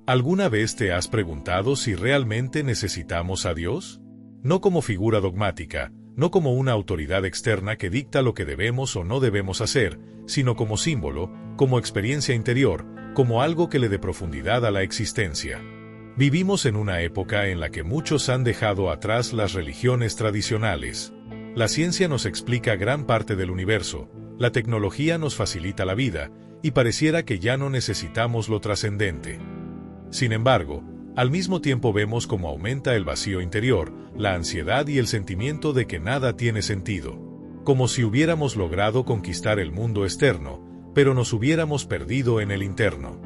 ¿Alguna vez te has preguntado si realmente necesitamos a Dios? No como figura dogmática, no como una autoridad externa que dicta lo que debemos o no debemos hacer, sino como símbolo, como experiencia interior, como algo que le dé profundidad a la existencia. Vivimos en una época en la que muchos han dejado atrás las religiones tradicionales. La ciencia nos explica gran parte del universo, la tecnología nos facilita la vida, y pareciera que ya no necesitamos lo trascendente. Sin embargo, al mismo tiempo vemos cómo aumenta el vacío interior, la ansiedad y el sentimiento de que nada tiene sentido. Como si hubiéramos logrado conquistar el mundo externo, pero nos hubiéramos perdido en el interno.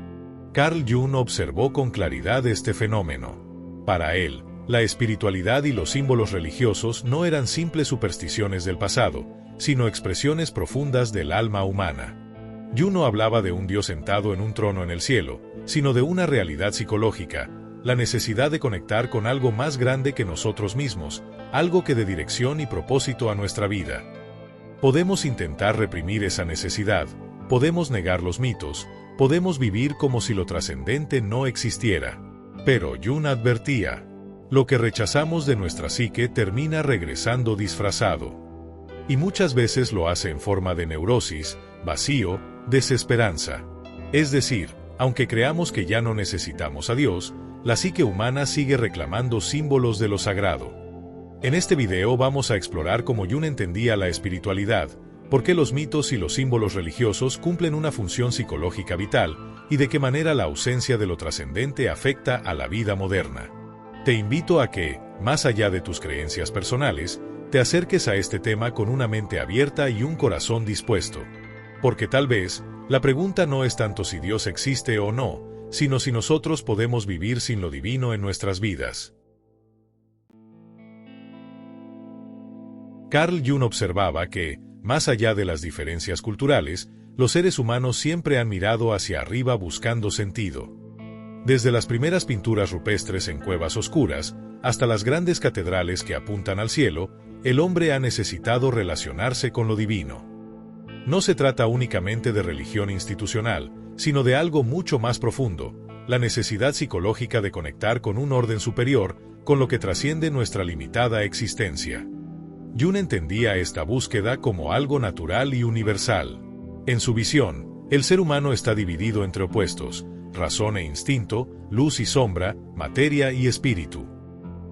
Carl Jung observó con claridad este fenómeno. Para él, la espiritualidad y los símbolos religiosos no eran simples supersticiones del pasado, sino expresiones profundas del alma humana. Jung no hablaba de un Dios sentado en un trono en el cielo, sino de una realidad psicológica, la necesidad de conectar con algo más grande que nosotros mismos, algo que dé dirección y propósito a nuestra vida. Podemos intentar reprimir esa necesidad, podemos negar los mitos, podemos vivir como si lo trascendente no existiera. Pero Jung advertía, lo que rechazamos de nuestra psique termina regresando disfrazado. Y muchas veces lo hace en forma de neurosis, vacío, desesperanza. Es decir, aunque creamos que ya no necesitamos a Dios, la psique humana sigue reclamando símbolos de lo sagrado. En este video vamos a explorar cómo Jung entendía la espiritualidad, por qué los mitos y los símbolos religiosos cumplen una función psicológica vital, y de qué manera la ausencia de lo trascendente afecta a la vida moderna. Te invito a que, más allá de tus creencias personales, te acerques a este tema con una mente abierta y un corazón dispuesto. Porque tal vez, la pregunta no es tanto si Dios existe o no, sino si nosotros podemos vivir sin lo divino en nuestras vidas. Carl Jung observaba que, más allá de las diferencias culturales, los seres humanos siempre han mirado hacia arriba buscando sentido. Desde las primeras pinturas rupestres en cuevas oscuras, hasta las grandes catedrales que apuntan al cielo, el hombre ha necesitado relacionarse con lo divino. No se trata únicamente de religión institucional, sino de algo mucho más profundo, la necesidad psicológica de conectar con un orden superior, con lo que trasciende nuestra limitada existencia. Jung entendía esta búsqueda como algo natural y universal. En su visión, el ser humano está dividido entre opuestos, razón e instinto, luz y sombra, materia y espíritu.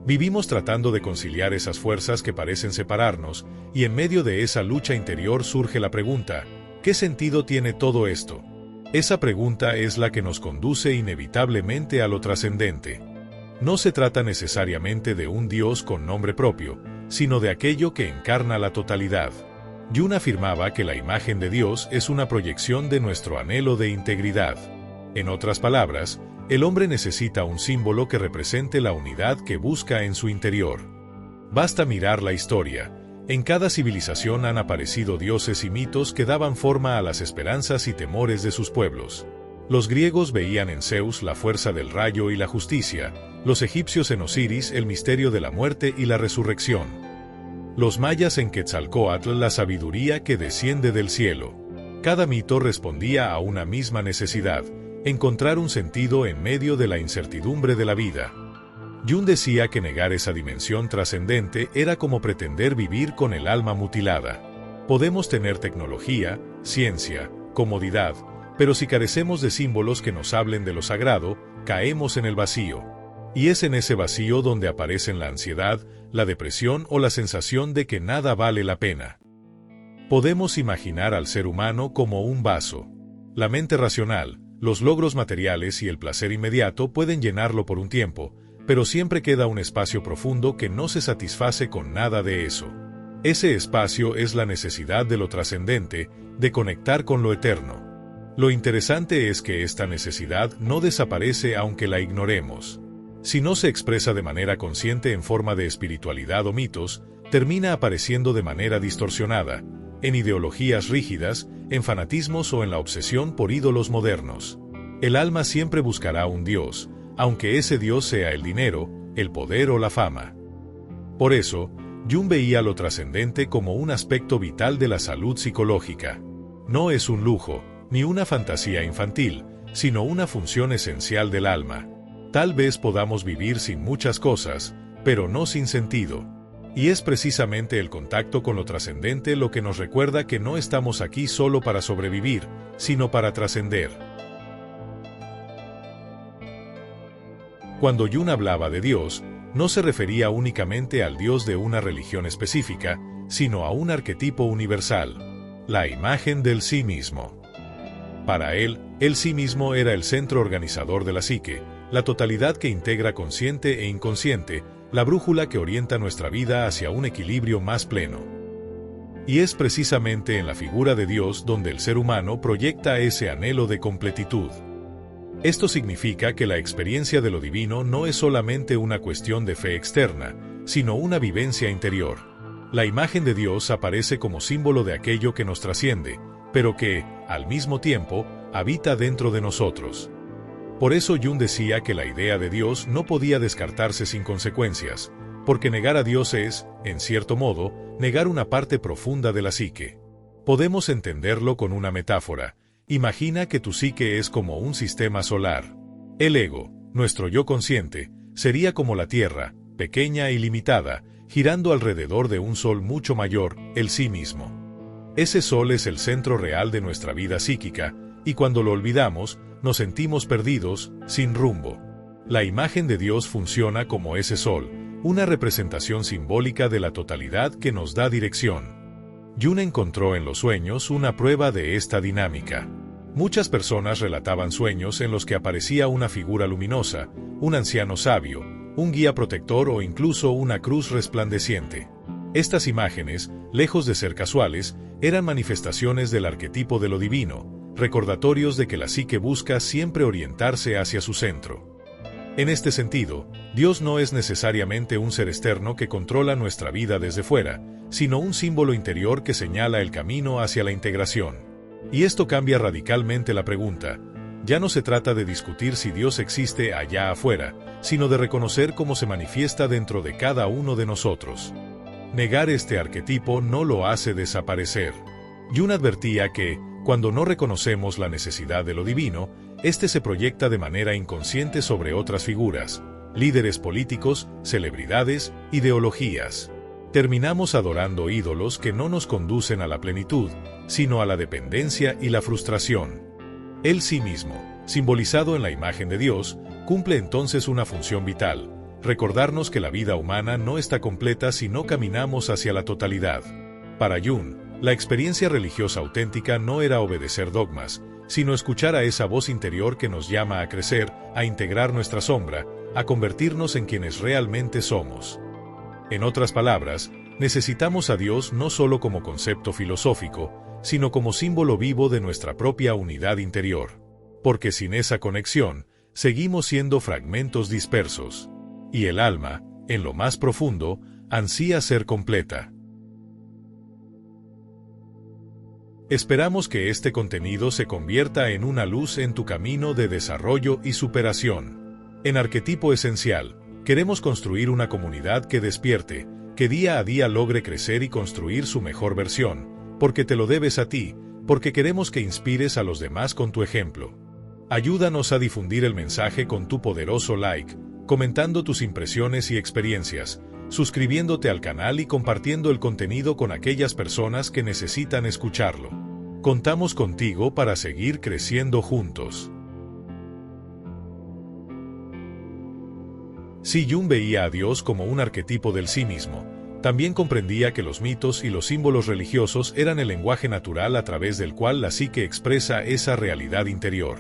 Vivimos tratando de conciliar esas fuerzas que parecen separarnos, y en medio de esa lucha interior surge la pregunta, ¿qué sentido tiene todo esto? Esa pregunta es la que nos conduce inevitablemente a lo trascendente. No se trata necesariamente de un Dios con nombre propio, sino de aquello que encarna la totalidad. Jung afirmaba que la imagen de Dios es una proyección de nuestro anhelo de integridad. En otras palabras, el hombre necesita un símbolo que represente la unidad que busca en su interior. Basta mirar la historia. En cada civilización han aparecido dioses y mitos que daban forma a las esperanzas y temores de sus pueblos. Los griegos veían en Zeus la fuerza del rayo y la justicia, los egipcios en Osiris el misterio de la muerte y la resurrección. Los mayas en Quetzalcóatl la sabiduría que desciende del cielo. Cada mito respondía a una misma necesidad, encontrar un sentido en medio de la incertidumbre de la vida. Jung decía que negar esa dimensión trascendente era como pretender vivir con el alma mutilada. Podemos tener tecnología, ciencia, comodidad, pero si carecemos de símbolos que nos hablen de lo sagrado, caemos en el vacío. Y es en ese vacío donde aparecen la ansiedad, la depresión o la sensación de que nada vale la pena. Podemos imaginar al ser humano como un vaso. La mente racional, los logros materiales y el placer inmediato pueden llenarlo por un tiempo, pero siempre queda un espacio profundo que no se satisface con nada de eso. Ese espacio es la necesidad de lo trascendente, de conectar con lo eterno. Lo interesante es que esta necesidad no desaparece aunque la ignoremos. Si no se expresa de manera consciente en forma de espiritualidad o mitos, termina apareciendo de manera distorsionada, en ideologías rígidas, en fanatismos o en la obsesión por ídolos modernos. El alma siempre buscará un Dios, aunque ese Dios sea el dinero, el poder o la fama. Por eso, Jung veía lo trascendente como un aspecto vital de la salud psicológica. No es un lujo, ni una fantasía infantil, sino una función esencial del alma. Tal vez podamos vivir sin muchas cosas, pero no sin sentido. Y es precisamente el contacto con lo trascendente lo que nos recuerda que no estamos aquí solo para sobrevivir, sino para trascender. Cuando Jung hablaba de Dios, no se refería únicamente al Dios de una religión específica, sino a un arquetipo universal, la imagen del sí mismo. Para él, el sí mismo era el centro organizador de la psique, la totalidad que integra consciente e inconsciente, la brújula que orienta nuestra vida hacia un equilibrio más pleno. Y es precisamente en la figura de Dios donde el ser humano proyecta ese anhelo de completitud. Esto significa que la experiencia de lo divino no es solamente una cuestión de fe externa, sino una vivencia interior. La imagen de Dios aparece como símbolo de aquello que nos trasciende, pero que, al mismo tiempo, habita dentro de nosotros. Por eso Jung decía que la idea de Dios no podía descartarse sin consecuencias, porque negar a Dios es, en cierto modo, negar una parte profunda de la psique. Podemos entenderlo con una metáfora. Imagina que tu psique es como un sistema solar. El ego, nuestro yo consciente, sería como la Tierra, pequeña y limitada, girando alrededor de un sol mucho mayor, el sí mismo. Ese sol es el centro real de nuestra vida psíquica, y cuando lo olvidamos, nos sentimos perdidos, sin rumbo. La imagen de Dios funciona como ese sol, una representación simbólica de la totalidad que nos da dirección. Jung encontró en los sueños una prueba de esta dinámica. Muchas personas relataban sueños en los que aparecía una figura luminosa, un anciano sabio, un guía protector o incluso una cruz resplandeciente. Estas imágenes, lejos de ser casuales, eran manifestaciones del arquetipo de lo divino, recordatorios de que la psique busca siempre orientarse hacia su centro. En este sentido, Dios no es necesariamente un ser externo que controla nuestra vida desde fuera, sino un símbolo interior que señala el camino hacia la integración. Y esto cambia radicalmente la pregunta. Ya no se trata de discutir si Dios existe allá afuera, sino de reconocer cómo se manifiesta dentro de cada uno de nosotros. Negar este arquetipo no lo hace desaparecer. Jung advertía que, cuando no reconocemos la necesidad de lo divino, este se proyecta de manera inconsciente sobre otras figuras, líderes políticos, celebridades, ideologías. Terminamos adorando ídolos que no nos conducen a la plenitud, sino a la dependencia y la frustración. El sí mismo, simbolizado en la imagen de Dios, cumple entonces una función vital, recordarnos que la vida humana no está completa si no caminamos hacia la totalidad. Para Jung, la experiencia religiosa auténtica no era obedecer dogmas, sino escuchar a esa voz interior que nos llama a crecer, a integrar nuestra sombra, a convertirnos en quienes realmente somos. En otras palabras, necesitamos a Dios no solo como concepto filosófico, sino como símbolo vivo de nuestra propia unidad interior. Porque sin esa conexión, seguimos siendo fragmentos dispersos. Y el alma, en lo más profundo, ansía ser completa. Esperamos que este contenido se convierta en una luz en tu camino de desarrollo y superación. En Arquetipo Esencial, queremos construir una comunidad que despierte, que día a día logre crecer y construir su mejor versión, porque te lo debes a ti, porque queremos que inspires a los demás con tu ejemplo. Ayúdanos a difundir el mensaje con tu poderoso like, comentando tus impresiones y experiencias, suscribiéndote al canal y compartiendo el contenido con aquellas personas que necesitan escucharlo. Contamos contigo para seguir creciendo juntos. Si Jung veía a Dios como un arquetipo del sí mismo, también comprendía que los mitos y los símbolos religiosos eran el lenguaje natural a través del cual la psique expresa esa realidad interior.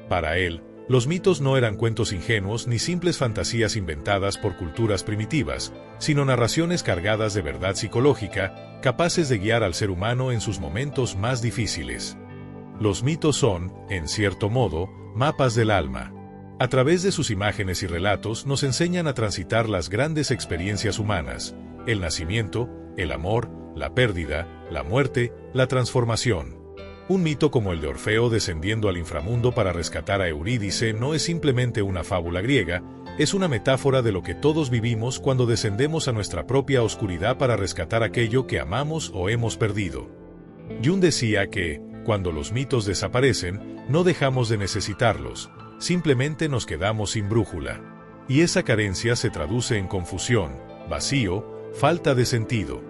Para él, los mitos no eran cuentos ingenuos ni simples fantasías inventadas por culturas primitivas, sino narraciones cargadas de verdad psicológica, capaces de guiar al ser humano en sus momentos más difíciles. Los mitos son, en cierto modo, mapas del alma. A través de sus imágenes y relatos nos enseñan a transitar las grandes experiencias humanas, el nacimiento, el amor, la pérdida, la muerte, la transformación. Un mito como el de Orfeo descendiendo al inframundo para rescatar a Eurídice no es simplemente una fábula griega, es una metáfora de lo que todos vivimos cuando descendemos a nuestra propia oscuridad para rescatar aquello que amamos o hemos perdido. Jung decía que, cuando los mitos desaparecen, no dejamos de necesitarlos, simplemente nos quedamos sin brújula. Y esa carencia se traduce en confusión, vacío, falta de sentido.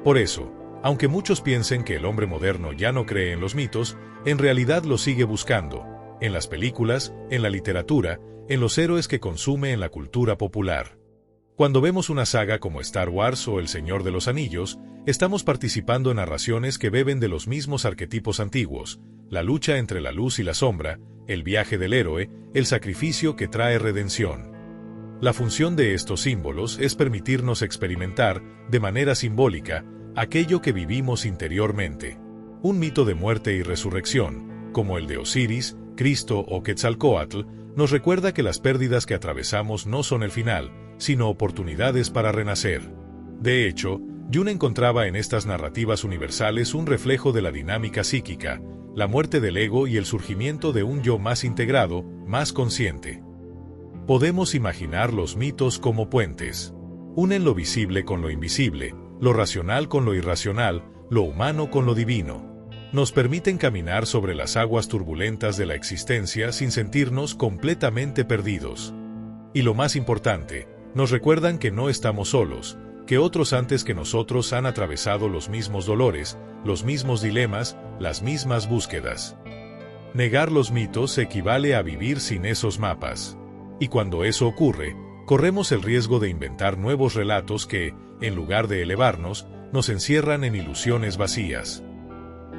Por eso, aunque muchos piensen que el hombre moderno ya no cree en los mitos, en realidad los sigue buscando, en las películas, en la literatura, en los héroes que consume en la cultura popular. Cuando vemos una saga como Star Wars o El Señor de los Anillos, estamos participando en narraciones que beben de los mismos arquetipos antiguos: la lucha entre la luz y la sombra, el viaje del héroe, el sacrificio que trae redención. La función de estos símbolos es permitirnos experimentar, de manera simbólica, aquello que vivimos interiormente. Un mito de muerte y resurrección, como el de Osiris, Cristo o Quetzalcóatl, nos recuerda que las pérdidas que atravesamos no son el final, sino oportunidades para renacer. De hecho, Jung encontraba en estas narrativas universales un reflejo de la dinámica psíquica, la muerte del ego y el surgimiento de un yo más integrado, más consciente. Podemos imaginar los mitos como puentes. Unen lo visible con lo invisible, lo racional con lo irracional, lo humano con lo divino. Nos permiten caminar sobre las aguas turbulentas de la existencia sin sentirnos completamente perdidos. Y lo más importante, nos recuerdan que no estamos solos, que otros antes que nosotros han atravesado los mismos dolores, los mismos dilemas, las mismas búsquedas. Negar los mitos equivale a vivir sin esos mapas. Y cuando eso ocurre, corremos el riesgo de inventar nuevos relatos que, en lugar de elevarnos, nos encierran en ilusiones vacías.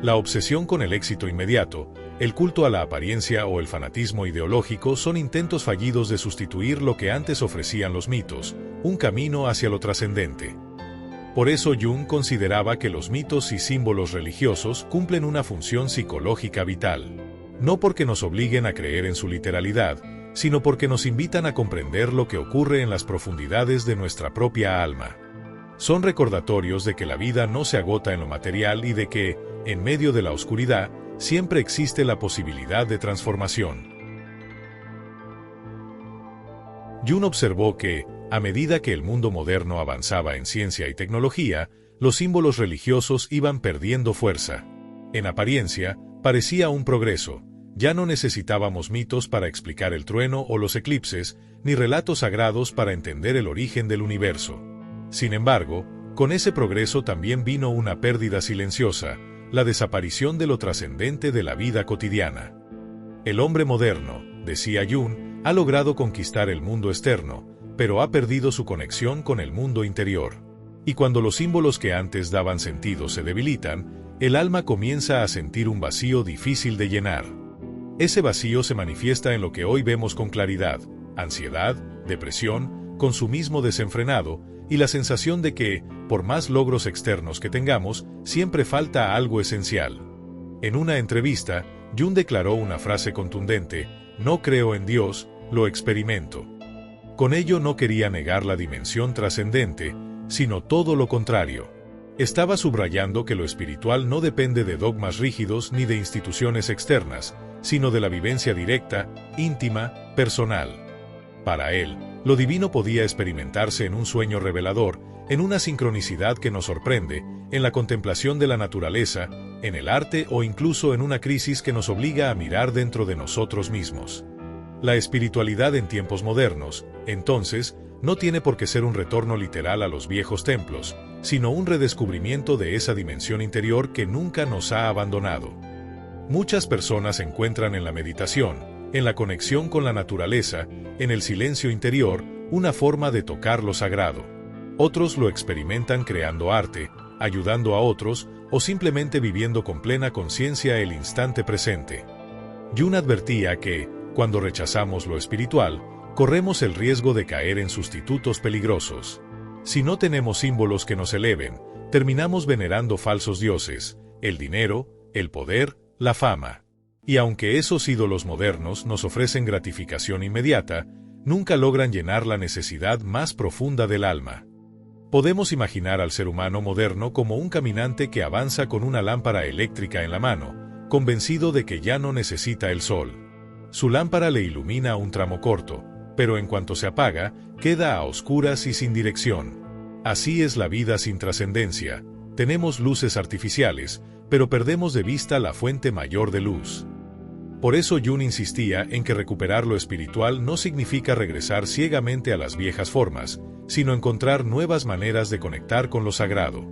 La obsesión con el éxito inmediato, el culto a la apariencia o el fanatismo ideológico son intentos fallidos de sustituir lo que antes ofrecían los mitos, un camino hacia lo trascendente. Por eso Jung consideraba que los mitos y símbolos religiosos cumplen una función psicológica vital. No porque nos obliguen a creer en su literalidad, sino porque nos invitan a comprender lo que ocurre en las profundidades de nuestra propia alma. Son recordatorios de que la vida no se agota en lo material y de que, en medio de la oscuridad, siempre existe la posibilidad de transformación. Jung observó que, a medida que el mundo moderno avanzaba en ciencia y tecnología, los símbolos religiosos iban perdiendo fuerza. En apariencia, parecía un progreso. Ya no necesitábamos mitos para explicar el trueno o los eclipses, ni relatos sagrados para entender el origen del universo. Sin embargo, con ese progreso también vino una pérdida silenciosa, la desaparición de lo trascendente de la vida cotidiana. El hombre moderno, decía Jung, ha logrado conquistar el mundo externo, pero ha perdido su conexión con el mundo interior. Y cuando los símbolos que antes daban sentido se debilitan, el alma comienza a sentir un vacío difícil de llenar. Ese vacío se manifiesta en lo que hoy vemos con claridad: ansiedad, depresión, consumismo desenfrenado y la sensación de que, por más logros externos que tengamos, siempre falta algo esencial. En una entrevista, Jung declaró una frase contundente: "No creo en Dios, lo experimento". Con ello no quería negar la dimensión trascendente, sino todo lo contrario. Estaba subrayando que lo espiritual no depende de dogmas rígidos ni de instituciones externas, sino de la vivencia directa, íntima, personal. Para él, lo divino podía experimentarse en un sueño revelador, en una sincronicidad que nos sorprende, en la contemplación de la naturaleza, en el arte o incluso en una crisis que nos obliga a mirar dentro de nosotros mismos. La espiritualidad en tiempos modernos, entonces, no tiene por qué ser un retorno literal a los viejos templos, sino un redescubrimiento de esa dimensión interior que nunca nos ha abandonado. Muchas personas encuentran en la meditación, en la conexión con la naturaleza, en el silencio interior, una forma de tocar lo sagrado. Otros lo experimentan creando arte, ayudando a otros, o simplemente viviendo con plena conciencia el instante presente. Jung advertía que, cuando rechazamos lo espiritual, corremos el riesgo de caer en sustitutos peligrosos. Si no tenemos símbolos que nos eleven, terminamos venerando falsos dioses, el dinero, el poder, la fama. Y aunque esos ídolos modernos nos ofrecen gratificación inmediata, nunca logran llenar la necesidad más profunda del alma. Podemos imaginar al ser humano moderno como un caminante que avanza con una lámpara eléctrica en la mano, convencido de que ya no necesita el sol. Su lámpara le ilumina un tramo corto, pero en cuanto se apaga, queda a oscuras y sin dirección. Así es la vida sin trascendencia. Tenemos luces artificiales, pero perdemos de vista la fuente mayor de luz. Por eso Jung insistía en que recuperar lo espiritual no significa regresar ciegamente a las viejas formas, sino encontrar nuevas maneras de conectar con lo sagrado.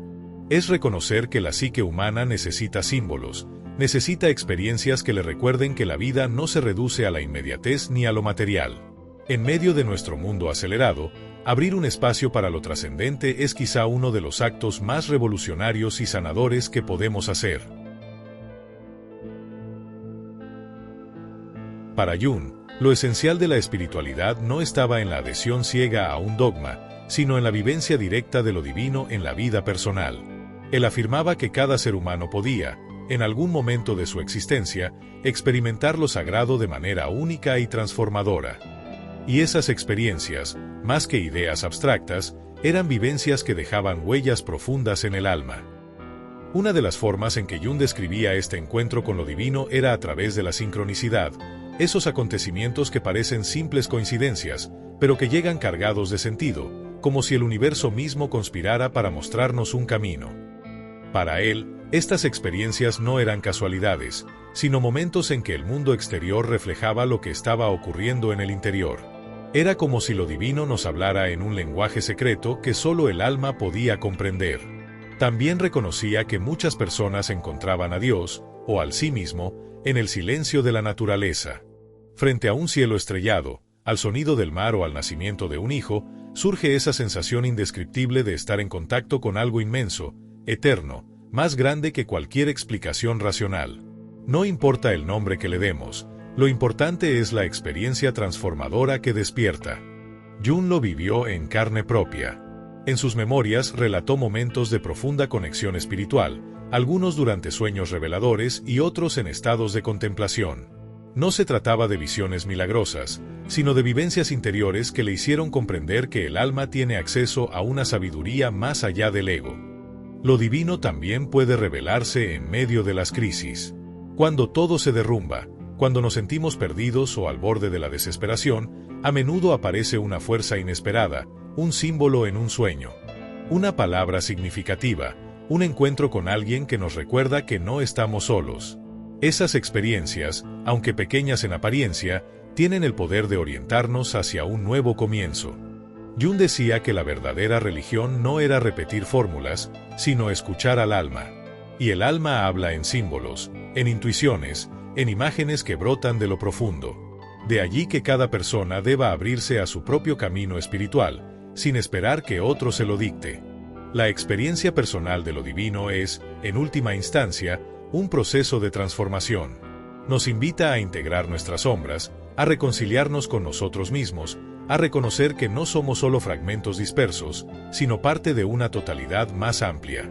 Es reconocer que la psique humana necesita símbolos, necesita experiencias que le recuerden que la vida no se reduce a la inmediatez ni a lo material. En medio de nuestro mundo acelerado, abrir un espacio para lo trascendente es quizá uno de los actos más revolucionarios y sanadores que podemos hacer. Para Jung, lo esencial de la espiritualidad no estaba en la adhesión ciega a un dogma, sino en la vivencia directa de lo divino en la vida personal. Él afirmaba que cada ser humano podía, en algún momento de su existencia, experimentar lo sagrado de manera única y transformadora. Y esas experiencias, más que ideas abstractas, eran vivencias que dejaban huellas profundas en el alma. Una de las formas en que Jung describía este encuentro con lo divino era a través de la sincronicidad, esos acontecimientos que parecen simples coincidencias, pero que llegan cargados de sentido, como si el universo mismo conspirara para mostrarnos un camino. Para él, estas experiencias no eran casualidades, sino momentos en que el mundo exterior reflejaba lo que estaba ocurriendo en el interior. Era como si lo divino nos hablara en un lenguaje secreto que solo el alma podía comprender. También reconocía que muchas personas encontraban a Dios, o al sí mismo, en el silencio de la naturaleza. Frente a un cielo estrellado, al sonido del mar o al nacimiento de un hijo, surge esa sensación indescriptible de estar en contacto con algo inmenso, eterno, más grande que cualquier explicación racional. No importa el nombre que le demos, lo importante es la experiencia transformadora que despierta. Jung lo vivió en carne propia. En sus memorias relató momentos de profunda conexión espiritual, algunos durante sueños reveladores y otros en estados de contemplación. No se trataba de visiones milagrosas, sino de vivencias interiores que le hicieron comprender que el alma tiene acceso a una sabiduría más allá del ego. Lo divino también puede revelarse en medio de las crisis. Cuando todo se derrumba, cuando nos sentimos perdidos o al borde de la desesperación, a menudo aparece una fuerza inesperada, un símbolo en un sueño, una palabra significativa, un encuentro con alguien que nos recuerda que no estamos solos. Esas experiencias, aunque pequeñas en apariencia, tienen el poder de orientarnos hacia un nuevo comienzo. Jung decía que la verdadera religión no era repetir fórmulas, sino escuchar al alma. Y el alma habla en símbolos, en intuiciones, en imágenes que brotan de lo profundo. De allí que cada persona deba abrirse a su propio camino espiritual, sin esperar que otro se lo dicte. La experiencia personal de lo divino es, en última instancia, un proceso de transformación. Nos invita a integrar nuestras sombras, a reconciliarnos con nosotros mismos, a reconocer que no somos solo fragmentos dispersos, sino parte de una totalidad más amplia.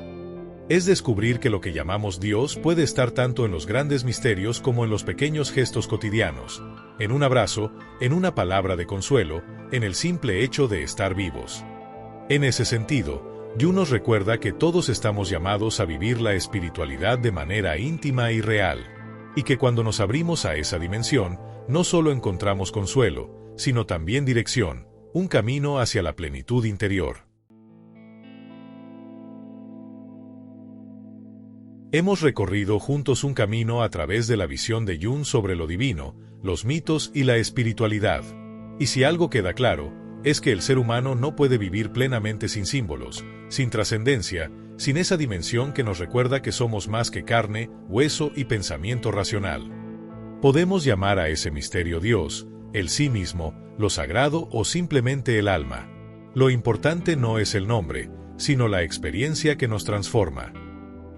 Es descubrir que lo que llamamos Dios puede estar tanto en los grandes misterios como en los pequeños gestos cotidianos, en un abrazo, en una palabra de consuelo, en el simple hecho de estar vivos. En ese sentido, Jung nos recuerda que todos estamos llamados a vivir la espiritualidad de manera íntima y real, y que cuando nos abrimos a esa dimensión, no solo encontramos consuelo, sino también dirección, un camino hacia la plenitud interior. Hemos recorrido juntos un camino a través de la visión de Jung sobre lo divino, los mitos y la espiritualidad. Y si algo queda claro, es que el ser humano no puede vivir plenamente sin símbolos, sin trascendencia, sin esa dimensión que nos recuerda que somos más que carne, hueso y pensamiento racional. Podemos llamar a ese misterio Dios, el sí mismo, lo sagrado o simplemente el alma. Lo importante no es el nombre, sino la experiencia que nos transforma.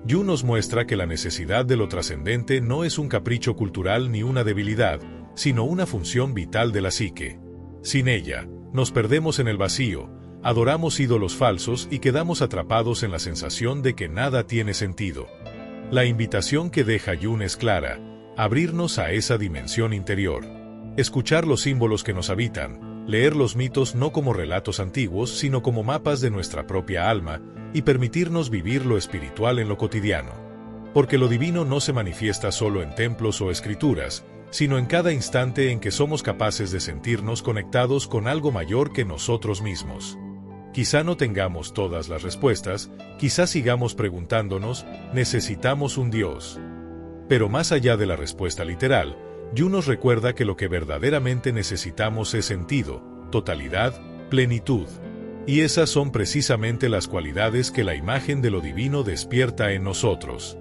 Jung nos muestra que la necesidad de lo trascendente no es un capricho cultural ni una debilidad, sino una función vital de la psique. Sin ella, nos perdemos en el vacío, adoramos ídolos falsos y quedamos atrapados en la sensación de que nada tiene sentido. La invitación que deja Jung es clara: abrirnos a esa dimensión interior. Escuchar los símbolos que nos habitan, leer los mitos no como relatos antiguos sino como mapas de nuestra propia alma, y permitirnos vivir lo espiritual en lo cotidiano. Porque lo divino no se manifiesta solo en templos o escrituras, sino en cada instante en que somos capaces de sentirnos conectados con algo mayor que nosotros mismos. Quizá no tengamos todas las respuestas, quizá sigamos preguntándonos, ¿necesitamos un Dios? Pero más allá de la respuesta literal, Jung nos recuerda que lo que verdaderamente necesitamos es sentido, totalidad, plenitud. Y esas son precisamente las cualidades que la imagen de lo divino despierta en nosotros.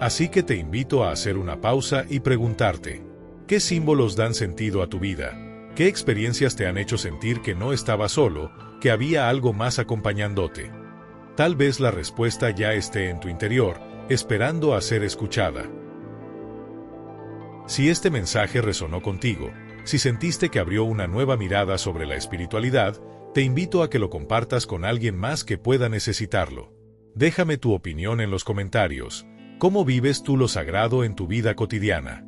Así que te invito a hacer una pausa y preguntarte, ¿qué símbolos dan sentido a tu vida? ¿Qué experiencias te han hecho sentir que no estabas solo, que había algo más acompañándote? Tal vez la respuesta ya esté en tu interior, esperando a ser escuchada. Si este mensaje resonó contigo, si sentiste que abrió una nueva mirada sobre la espiritualidad, te invito a que lo compartas con alguien más que pueda necesitarlo. Déjame tu opinión en los comentarios. ¿Cómo vives tú lo sagrado en tu vida cotidiana?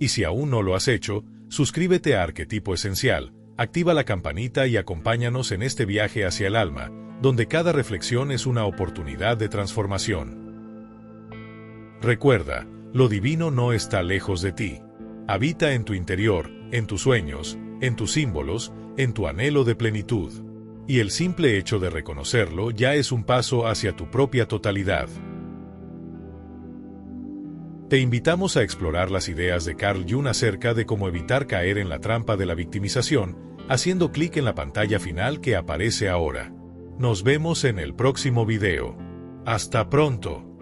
Y si aún no lo has hecho, suscríbete a Arquetipo Esencial, activa la campanita y acompáñanos en este viaje hacia el alma, donde cada reflexión es una oportunidad de transformación. Recuerda, lo divino no está lejos de ti. Habita en tu interior, en tus sueños, en tus símbolos, en tu anhelo de plenitud. Y el simple hecho de reconocerlo ya es un paso hacia tu propia totalidad. Te invitamos a explorar las ideas de Carl Jung acerca de cómo evitar caer en la trampa de la victimización, haciendo clic en la pantalla final que aparece ahora. Nos vemos en el próximo video. ¡Hasta pronto!